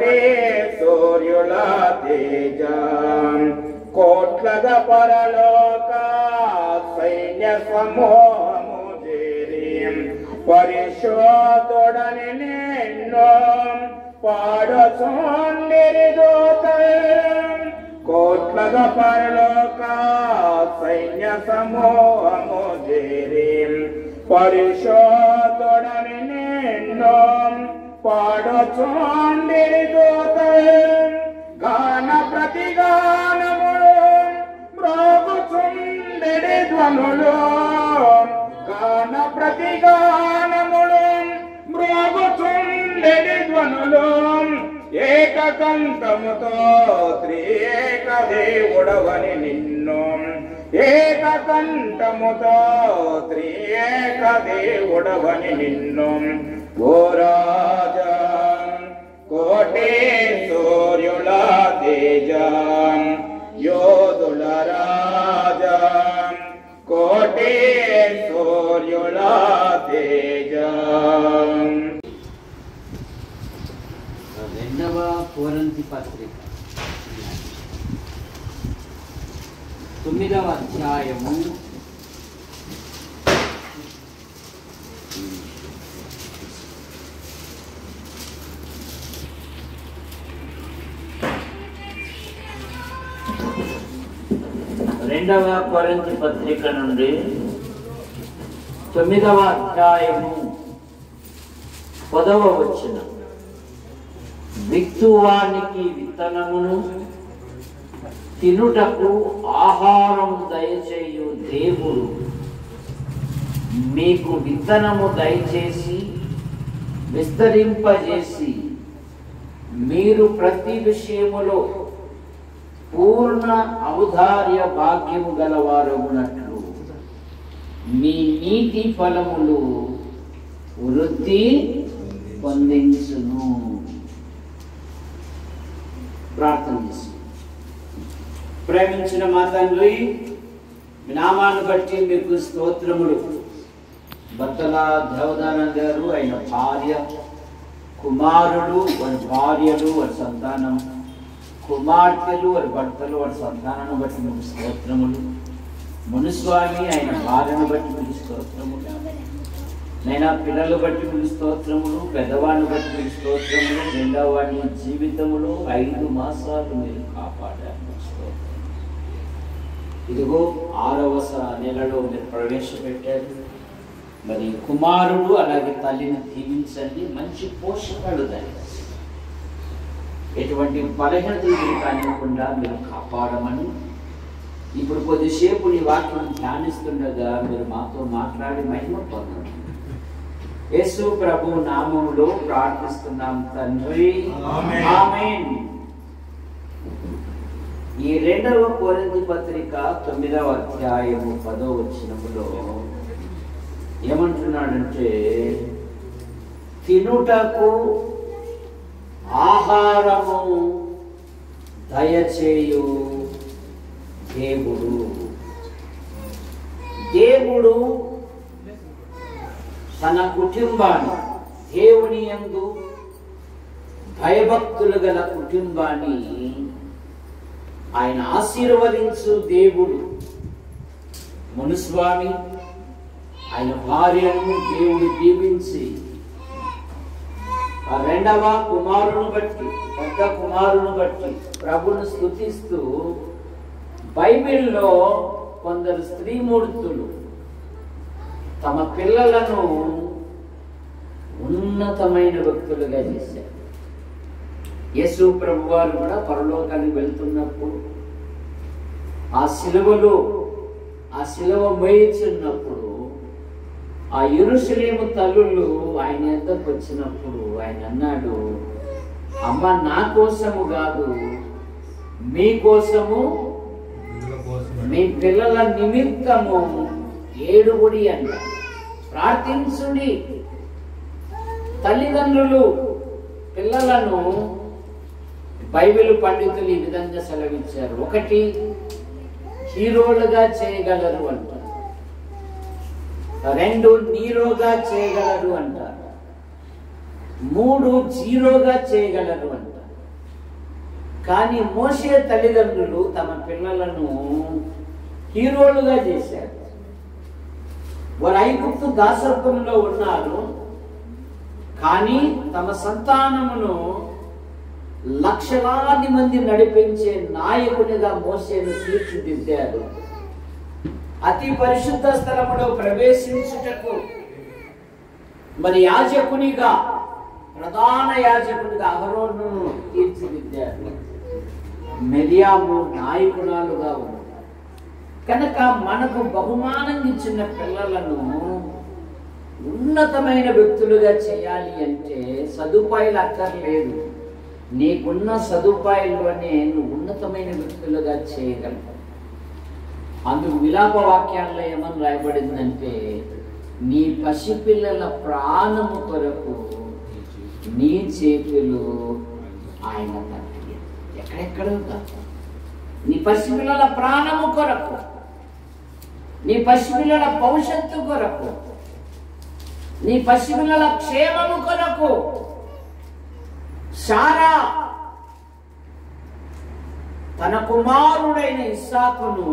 కోటి సూర్యుల తేజం కోట్లగ పరలోక సైన్య సమూహము చేరి పరిశోధుడని నిన్ను పాడుచుండిరి దూతలు కోట్లగ పరలోక సైన్య సమూహము చేరి పరిశోధుడని నిన్ను పాడుచుండిరి దూతలు గాన ప్రతిగానములు మ్రోగుచుండిరి ధ్వనులు గాన ప్రతిగానములు మ్రోగుచుండిరి ధ్వనులు ఏకకంఠముతో త్రియేక దేవుడవని నిన్ను ఏకకంఠముతో త్రియేక దేవుడవని నిన్ను ఓ రాజా కోటి సూర్యుల తేజం యోధుల రాజా కోటి సూర్యుల తేజం. రెండవ కొరింథీ పత్రిక 9వ అధ్యాయము 2వ కొరింథీ పత్రిక నుండి 9వ అధ్యాయము 10వ వచనం. విత్తువానికి విత్తనమును తినుటకు ఆహారం దయచేయు దేవుడు మీకు విత్తనము దయచేసి విస్తరింపజేసి మీరు ప్రతి విషయములో పూర్ణ ఔదార్య భాగ్యము గలవారగునట్లు మీ నీతి ఫలములు వృద్ధి పొందించును. ప్రార్థన చేసి ప్రేమించిన మా తండ్రి, మీ నామాన్ని బట్టి మీకు స్తోత్రములు. బత్తల దేవదానంద గారు ఆయన భార్య, కుమారుడు, వారి భార్యలు, వారి సంతానం, కుమార్తెలు, వారి భర్తలు, వారి సంతానాన్ని బట్టి మీకు స్తోత్రములు. మునుస్వామి ఆయన భార్యను బట్టి మీకు స్తోత్రములు. నైనా పిల్లలు బట్టి మీకు స్తోత్రములు, పెద్దవాడిని బట్టి మీకు స్తోత్రములు. రెండవ వాడిని జీవితంలో 5 మాసాలు మీరు కాపాడారు. ఇదిగో 6వ నెలలో మీరు ప్రవేశపెట్టారు. మరి కుమారుడు అలాగే తల్లిని దీవించండి, మంచి పోషకాలు దయచేసి ఎటువంటి బలహీనతలు కానివ్వకుండా మీరు కాపాడమని ఇప్పుడు కొద్దిసేపు నీ వాక్యం ధ్యానిస్తుండగా మీరు మాతో మాట్లాడి మహిమ పొందండి. యేసు ప్రభు నామములో ప్రార్థిస్తున్నాం తండ్రి, ఆమేన్. ఈ 2వ కొరింథీ పత్రిక 9వ అధ్యాయము 10వ వచనములో ఏమంటున్నాడంటే, తినుటకు ఆహారము దయచేయు దేవుడు. దేవుడు తన కుటుంబాన్ని, దేవుని యందు భయభక్తులు గల కుటుంబాన్ని ఆయన ఆశీర్వదించు దేవుడు. మునుస్వామి ఆయన భార్యను దేవుడు దీవించి ఆ 2వ కుమారుని బట్టి, పెద్ద కుమారుని బట్టి ప్రభును స్తుతిస్తూ బైబిల్లో కొందరు స్త్రీమూర్తులు తమ పిల్లలను ఉన్నతమైన వ్యక్తులుగా చేశారు. యేసు ప్రభు వారు కూడా పరలోకానికి వెళ్తున్నప్పుడు ఆ శిలువ మోయించున్నప్పుడు ఆ యెరూషలేము తల్లులు ఆయన యొద్దకు వచ్చినప్పుడు ఆయన అన్నాడు, అమ్మ నా కోసము కాదు, మీకోసము, మీ పిల్లల నిమిత్తము ఏడుగుడి అంట, ప్రార్థించుడి. తల్లిదండ్రులు పిల్లలను బైబిల్ పండితులు ఈ విధంగా సెలవిచ్చారు. 1 హీరోలుగా చేయగలరు అంటారు, 2 నీరోగా చేయగలరు అంటారు, 3 జీరోగా చేయగలరు అంటారు, కానీ మోషే తల్లిదండ్రులు తమ పిల్లలను హీరోలుగా చేశారు. వారు ఐగుప్తు దాసత్వంలో ఉన్నారు, కానీ తమ సంతానమును లక్షలాది మంది నడిపించే నాయకునిగా మోషేను తీర్చిదిద్దారు. అతి పరిశుద్ధ స్థలములో ప్రవేశించుటకు మరి యాజకునిగా, ప్రధాన యాజకునిగా అహరోను తీర్చిదిద్దారు. మిరియాము నాయకురాలుగా ఉన్నారు. కనుక మనకు బహుమానం ఇచ్చిన పిల్లలను ఉన్నతమైన వ్యక్తులుగా చేయాలి అంటే సదుపాయాలు అక్కర్లేదు. నీకున్న సదుపాయాల్లోనే నువ్వు ఉన్నతమైన వ్యక్తులుగా చేయగలవు. అందుకు విలాప వాక్యాల్లో ఏమని రాయబడిందంటే, నీ పసిపిల్లల ప్రాణము కొరకు నీ చేతులు ఆయన తప్పి. ఎక్కడెక్కడ నీ పసిపిల్లల ప్రాణము కొరకు, నీ పసిపిల్లల భవిష్యత్తు కొరకు, నీ పసిపిల్లల క్షేమము కొరకు శారా తన కుమారుడైన ఇస్సాకును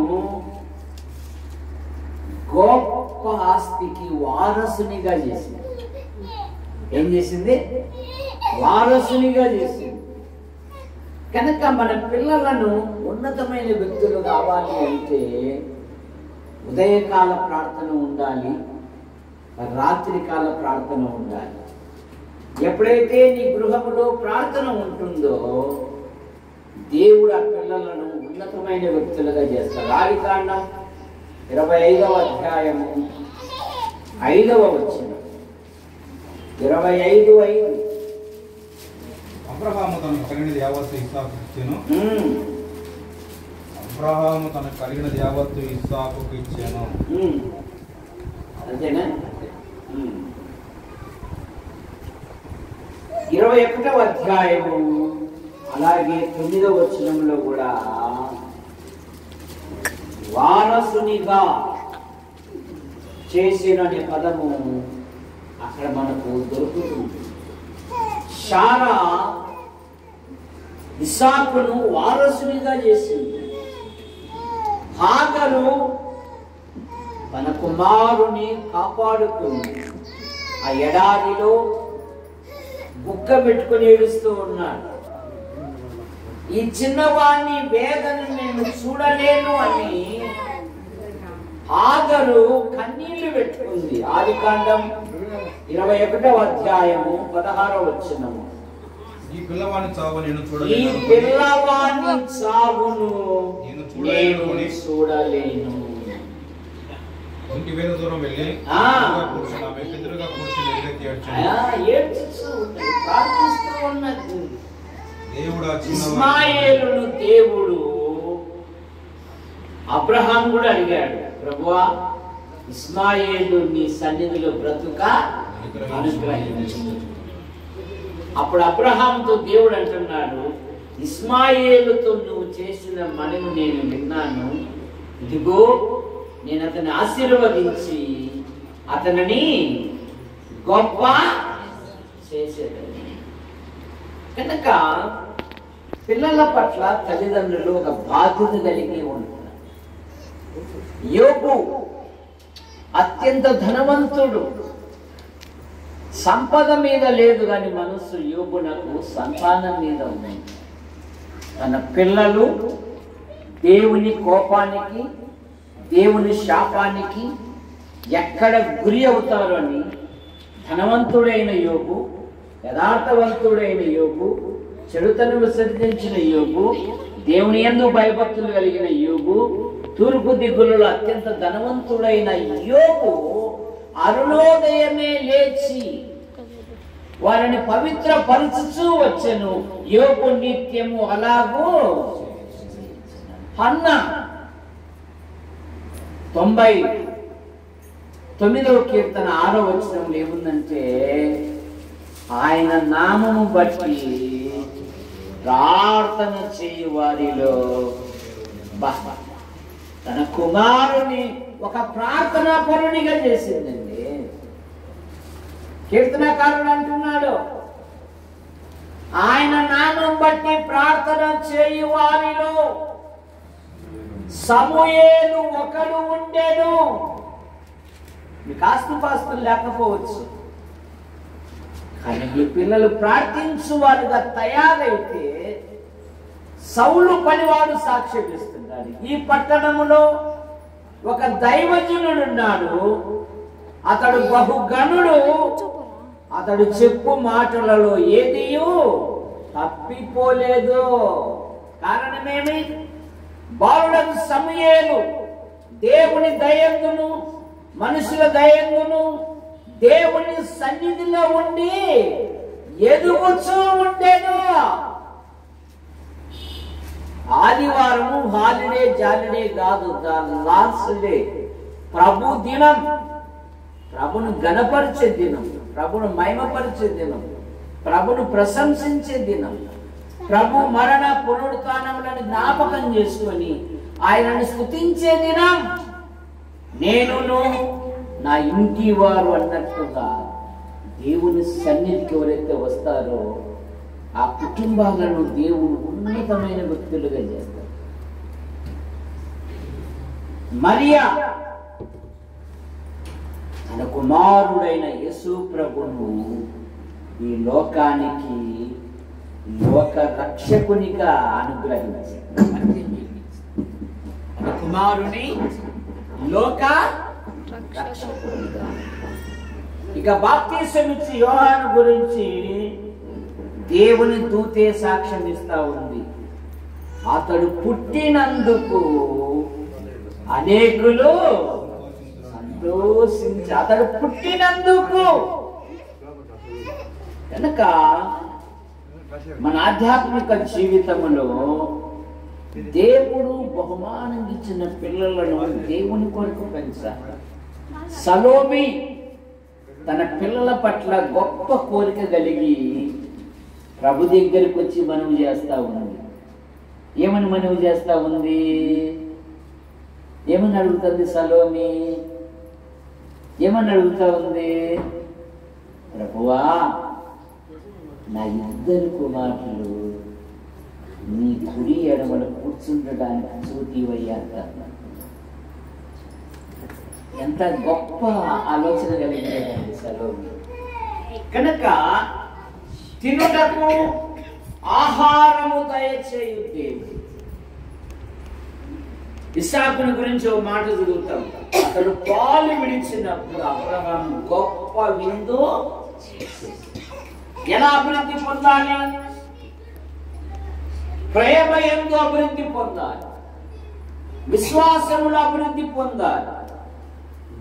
గొప్ప ఆస్తికి వారసునిగా చేసింది. ఏం చేసింది? వారసునిగా చేసింది. కనుక మన పిల్లలను ఉన్నతమైన వ్యక్తులు కావాలి అంటే ఉదయకాల ప్రార్థన ఉండాలి, రాత్రికాల ప్రార్థన ఉండాలి. ఎప్పుడైతే నీ గృహములో ప్రార్థన ఉంటుందో దేవుడు ఆ పిల్లలను ఉన్నతమైన వ్యక్తులుగా చేస్తారు. ఆదికాండం 25వ అధ్యాయము 5వ వచనం. 25:5. అబ్రహాము తనకు కలిగినది యావత్తు ఇస్సాకుకు ఇచ్చెను. అబ్రహాము తనకు కలిగినది యావత్తు ఇస్సాకుకు ఇచ్చెను. అంతేనా? 21వ అధ్యాయము అలాగే 9వ వచనంలో కూడా వారసునిగా చేసిన పదము అక్కడ మనకు దొరుకుతుంది. శారా ఇస్సాకును వారసునిగా చేసింది. హాగరు తన కుమారుని కాపాడుకుంది. ఆ ఎడారిలో బుక్క పెట్టుకుని ఏడుస్తూ ఉన్నాడు. ఈ చిన్నవాణ్ణి వేదన నేను చూడలేను అని హాగరు కన్నీళ్లు పెట్టుకుంది. ఆదికాండం 21వ అధ్యాయము 16వ వచనము. ఈ పిల్లవాని చావు నేను ఈ పిల్లవాని చావును నేను చూడలేను. ఇంటి వేద దూరం వెళ్ళి కూర్చుని ఆమె ఎదురుగా కూర్చుని ప్రార్థిస్తూ ఉన్నది. దేవుడు ఇస్మాయేలును దేవుడు అబ్రహాం కూడా అడిగాడు, ప్రభువా ఇస్మాయేలు నీ సన్నిధిలో బ్రతుక అనుగ్రహించు. అప్పుడు అబ్రహాంతో దేవుడు అంటున్నాడు, ఇస్మాయేలుతో నువ్వు చేసిన మనను నేను విన్నాను. ఇదిగో నేను అతన్ని ఆశీర్వదించి అతనిని గొప్ప చేసేదని. కనుక పిల్లల పట్ల తల్లిదండ్రులు ఒక బాధ్యత కలిగి ఉంటున్నారు. యోబు అత్యంత ధనవంతుడు, సంపద మీద లేదు కానీ మనస్సు యోబునకు సంతానం మీద ఉంది. తన పిల్లలు దేవుని కోపానికి, దేవుని శాపానికి ఎక్కడ గురి అవుతారో అని ధనవంతుడైన యోబు, యథార్థవంతుడైన యోబు, చెడుతను విసర్జించిన యోబు, దేవుని యందు భయభక్తులు కలిగిన యోబు, తూర్పు దిగులలో అత్యంత ధనవంతుడైన యోబు అరుణోదయమే లేచి వారిని పవిత్రపరచుచూ వచ్చెను. యోబు నిత్యము అలాగూ. హన్నా 99వ కీర్తన 6వ వచనంలో ఏముందంటే, ఆయన నామము బట్టి ప్రార్థన చేయు వారిలో తన కుమారుని ఒక ప్రార్థనా పరునిగా చేసిందండి. కీర్తనకారుడు అంటున్నాడు, ఆయన నామ నన్ను బట్టి ప్రార్థన చేయు వారిలో సమూయేలు ఒకడు ఉండెను. మీకు ఆస్తుపాస్తులు లేకపోవచ్చు, కానీ ఈ పిల్లలు ప్రార్థించు వారుగా తయారైతే సౌలు పనివాడు సాక్ష్యం ఇస్తున్నాడు. ఈ పట్టణంలో ఒక దైవజనుడున్నాడు, అతడు బహుగనుడు, అతడు చెప్పు మాటలలో ఏదియూ తప్పిపోలేదు. కారణమేమి? బాలుడకు సమూయేలు దేవుని దయందును మనుషుల దయందును దేవుని సన్నిధిలో ఉండి ఎదుగుచూ ఉండేను. ఆదివారము హాలిడే జాలిడే కాదు, లాస్ట్ డే, ప్రభు దినం, ప్రభును గణపరిచే దినం, ప్రభును మహిమపరిచే దినం, ప్రభును ప్రశంసించే దినం, ప్రభు మరణ పునరుత్థానములను జ్ఞాపకం చేసుకొని ఆయనను స్తుతించే దినం. నేనును నా ఇంటి వారు అన్నట్టుగా దేవుని సన్నిధికి ఎవరైతే వస్తారో ఆ కుటుంబాలను దేవుడు ఉన్నతమైన వ్యక్తులుగా చేస్తారు. మరియా తన కుమారుడైన యేసు ప్రభును ఈ లోకానికి లోక రక్షకునిగా అనుగ్రహించారు. కుమారుని లోక రక్షకునిగా. ఇక బాప్తిసం ఇచ్చి యోహాను గురించి దేవుని దూతే సాక్ష్యం ఇస్తా ఉంది. అతడు పుట్టినందుకు అనేకులు సంతోషించి, అతడు పుట్టినందుకు కనుక మన ఆధ్యాత్మిక జీవితంలో దేవుడు బహుమానం ఇచ్చిన పిల్లలను దేవుని కొరకు పెంచాలి. సలోమి తన పిల్లల పట్ల గొప్ప కోరిక కలిగి ప్రభు దగ్గరికి వచ్చి మనవి చేస్తా ఉంది. ఏమని మనవి చేస్తా ఉంది? ఏమని అడుగుతుంది సలోమి? ఏమని అడుగుతా ఉంది? ప్రభువా, నా ఇద్దరు కుమారులు నీ కుడి ఎడమల కూర్చుండడానికి చూతివయ్యా. ఎంత గొప్ప ఆలోచన కలిగినదండి సలోమి. కనుక తినుటకు ఆహారము దయచేయు దేవుడు. ఇస్సాకుని గురించి ఒక మాట చదువుతాం. అతడు పాలు విడిచినప్పుడు అబ్రహాము గొప్ప విందు. ఎలా అభివృద్ధి పొందాలి? ప్రేమ యందు అభివృద్ధి పొందాలి, విశ్వాసములో అభివృద్ధి పొందాలి,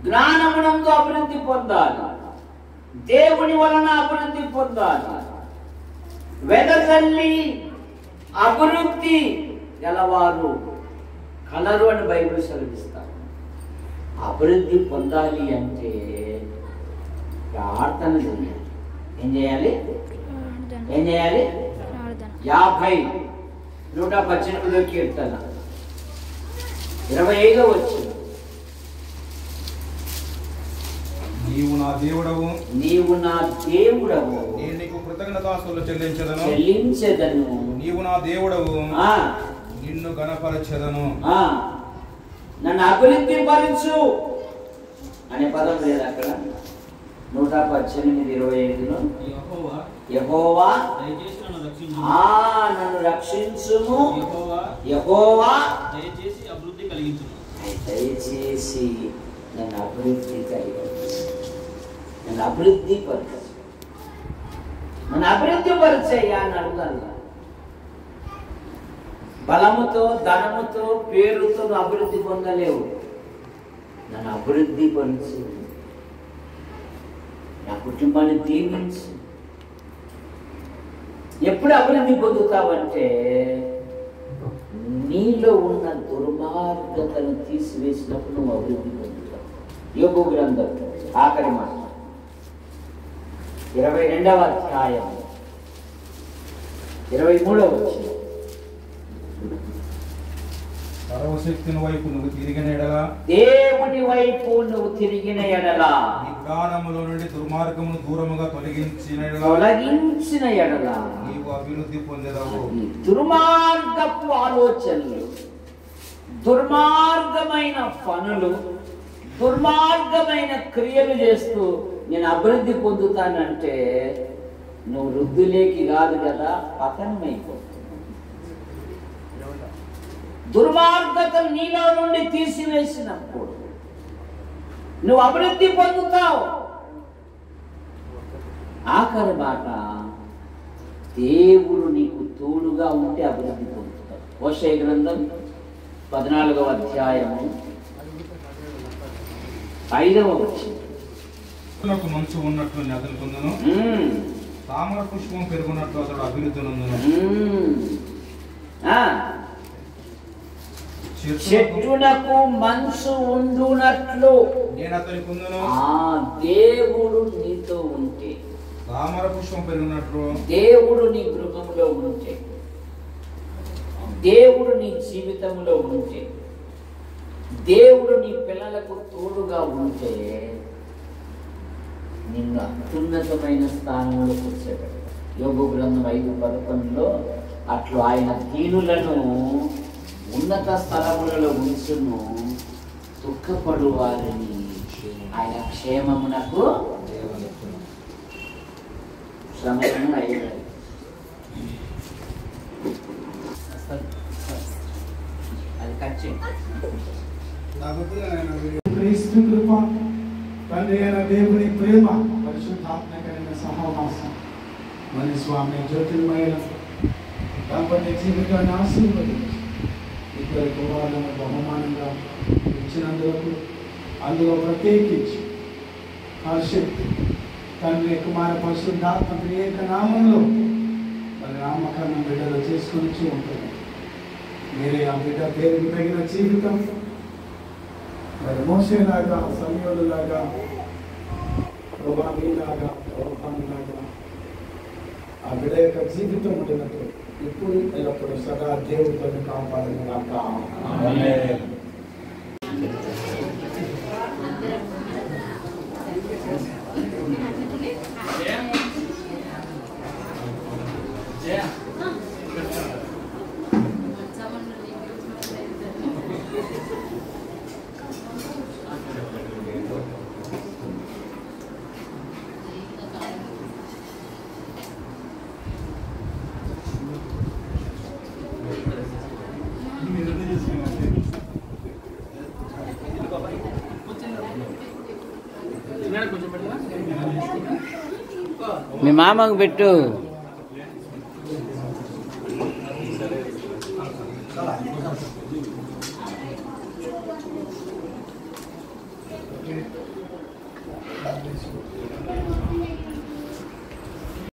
జ్ఞానమునందు అభివృద్ధి పొందాలి, దేవుని వలన అభివృద్ధి పొందాలి. వెదజల్లి అభివృద్ధి గలవారు కలరు అని బైబిల్ సెలవిస్తారు. అభివృద్ధి పొందాలి అంటే ప్రార్థన చేయాలి. ఏం చేయాలి? 50:118 కీర్తన 25 వచ్చింది. నీవు నా దేవుడవు, నీవు నా దేవుడవు, నేను నీకు కృతజ్ఞతాస్తుతులు చెల్లించెదను. నీవు నా దేవుడవు, నిన్ను గణపరచెదను. నన్ను అభివృద్ధి పరచు అనే పదం లేదు అక్కడ. 118:25లో యెహోవా నన్ను రక్షించుము, యెహోవా దయచేసి అభివృద్ధి కలిగించుము. దయచేసి నన్ను అభివృద్ధి కలిగించు, నన్ను అభివృద్ధి పరచు, నన్ను అభివృద్ధి పరిచయ్యా అని అడుగుతాను. బలముతో, ధనముతో, పేరుతో అభివృద్ధి పొందలేవు. నన్ను అభివృద్ధి పరచు, నా కుటుంబాన్ని దీవించు. ఎప్పుడు అభివృద్ధి పొందుతావంటే నీలో ఉన్న దుర్మార్గతను తీసివేసినప్పుడు నువ్వు అభివృద్ధి పొందుతావు. యోబు గ్రంథం ఆఖరి మాట 22వ అధ్యాయం 23వ వచనం. సర్వశక్తిని వైపు నువ్వు తిరిగిన ఎడల, దేవుని వైపు నువ్వు తిరిగిన ఎడల, నీ గుడారములో నుండి దుర్మార్గమును దూరముగా తొలగించిన ఎడల నీవు అభివృద్ధి పొందెదవు. ఈ దుర్మార్గపు ఆలోచనలు, దుర్మార్గమైన పనులు, దుర్మార్గమైన క్రియలు చేస్తూ నేను అభివృద్ధి పొందుతానంటే నువ్వు వృద్ధులేకి కాదు కదా, పతనమైపోతుంది. దుర్మార్గతలు నీలో నుండి తీసివేసినప్పుడు నువ్వు అభివృద్ధి పొందుతావు. ఆఖరి మాట, దేవుడు నీకు తోడుగా ఉంటే అభివృద్ధి పొందుతావు. హోషేయ గ్రంథం 14వ అధ్యాయము 5వ వచనం. మంచు ఉన్నట్లు అతను పొందును, తామర పుష్పం పెరుగునట్లు అతడు అభివృద్ధి నందును. చెట్టునకు మంచు ఉండునట్లు నేను అతని పొందును. దేవుడు నీతో ఉంటే, తామర పుష్పం పెరుగునట్లు దేవుడు నీ గృహంలో ఉంటే, దేవుడు నీ జీవితంలో ఉంటే, దేవుడు నీ పిల్లలకు తోడుగా ఉంటే నిన్ను అత్యున్నతమైన స్థానంలో కూర్చోబెడతాడు. యోబు గ్రంథం 5:11లో అట్లు ఆయన దీనులను ఉన్నత స్థలములలో ఉంచును, దుఃఖపడు వారిని ఆయన క్షేమమునకు. సమయం అయినది. అది కట్ క్రీస్తు కృప, తండ్రి అయిన దేవుని ప్రేమ, పరిశుద్ధాత్మ కలిగిన సహవాసం మరి స్వామి జ్యోతిర్మయుల దాంపత్య జీవితాన్ని ఆశీర్వదించి ఇద్దరు కుమారులను బహుమానంగా ఇచ్చినందుకు, అందులో ప్రత్యేకించి హర్షిత్ తండ్రి కుమార పరిశుద్ధాత్మ ప్రియేక నామంలో మరి నామకరణం బిడ్డలు చేసుకుని ఉంటుంది. మీరే ఆ బిడ్డ పేరుకి తగిన జీవితం మరి మోసేలాగా, సమయోలులాగా, రోహానీలాగా, రోహానులాగా ఆ బిడ్డ యొక్క జీవితం ఉంటున్నట్టు ఇప్పుడు ఎల్లప్పుడు సదా దేవుడితో కాపాడని కాక. మీ మామకు పెట్టు.